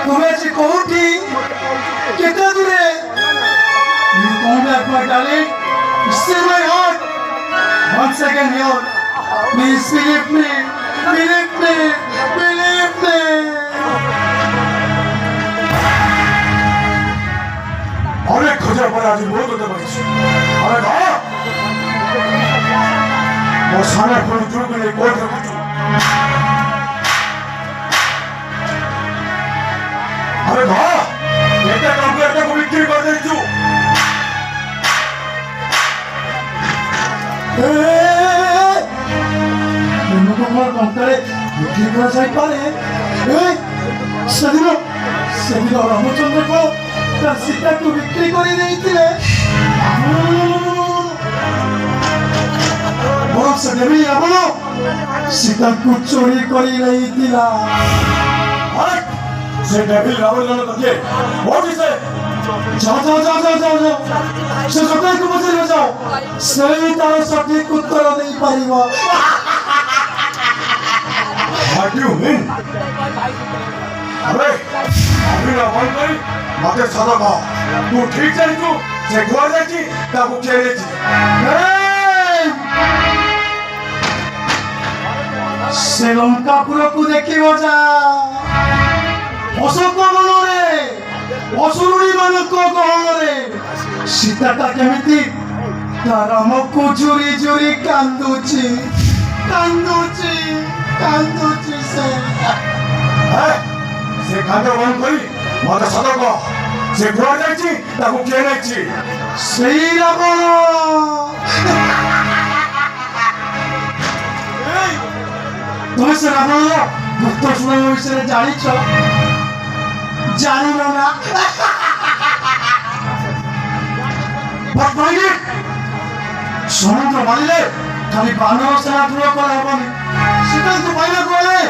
तुम्हें आज कोठी कितना दूरे you come back my darling still my heart once again here please believe me believe me believe me অনেক খোঁজার পরে আজ বোধ হতে পারছি আরে না ও সামনে কোন চুল করে কোর্ট করছো আরে না এটা কমপ্লিটটা বিক্রি করে দিচ্ছু তোমার কঙ্কালে বিক্রি করা যাই পারে সেদিন সেদিন রামচন্দ্রকে তার সীতাকে বিক্রি করে দিয়েছিলে বরং সে দেবী রাবণ সীতাকে চুরি করে দিয়েছিলা সে ডেভিল রাবণ জানো তাকে বলছে যাও যাও যাও যাও যাও যাও সে সকালকে বসে যাও সেই তার সঠিক উত্তর দেই পারিব What do you mean? अरे अभी ना बोल गई मते सदा का तू ठीक जानी तू से गोर जाची ताकू केले जी श्रीलंका पुरको देखिबो जा অশোক বনরে অসুরুড়ি মানক গহরে সীতাটা কেমিতি তার আমকু জুরি জুরি কান্দুছি কান্দুছি কান্দুছি ସେ କାନ୍ଦ ବନ୍ଦ କରି ମତେ ସତର୍କ ସେ କୁଆଡେ ଯାଇଛି ତାକୁ କିଏ ନେଇଛି ସେଇ ରାବଣ তুমি সে রাবণর গুপ্ত সুনাম বিষয়ে জানিছ জানিল না সমুদ্র বাড়িলে খালি বানর সেনা দূর করা হবনি সীতাଙ୍କୁ ପାଇବାକୁ ହେଲେ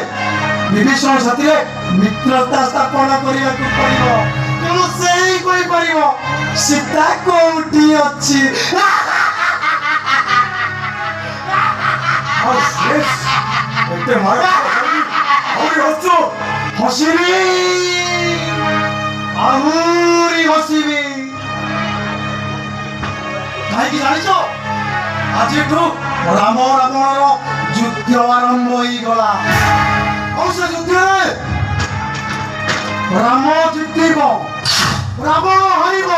ବିଭୀଷଣ ସାଥିରେ ମିତ୍ରତା ସ୍ଥାପନ କରିବାକୁ ପଡ଼ିବ ତେଣୁ ସେଇ କହିପାରିବ ସୀତା କୋଉଠି ଅଛି ଏତେ ମାର ଆହୁରି ହସୁଛୁ ହସିବି ଆହୁରି ହସିବି କାହିଁକି ଜାଣିଛ ଆଜିଠୁ ରାମ ରାବଣର ଯୁଦ୍ଧ ଆରମ୍ଭ ହେଇଗଲା ଆଉ ସେ ଯୁଦ୍ଧରେ ରାମ ଜିତିବ ରାବଣ ହାରିବ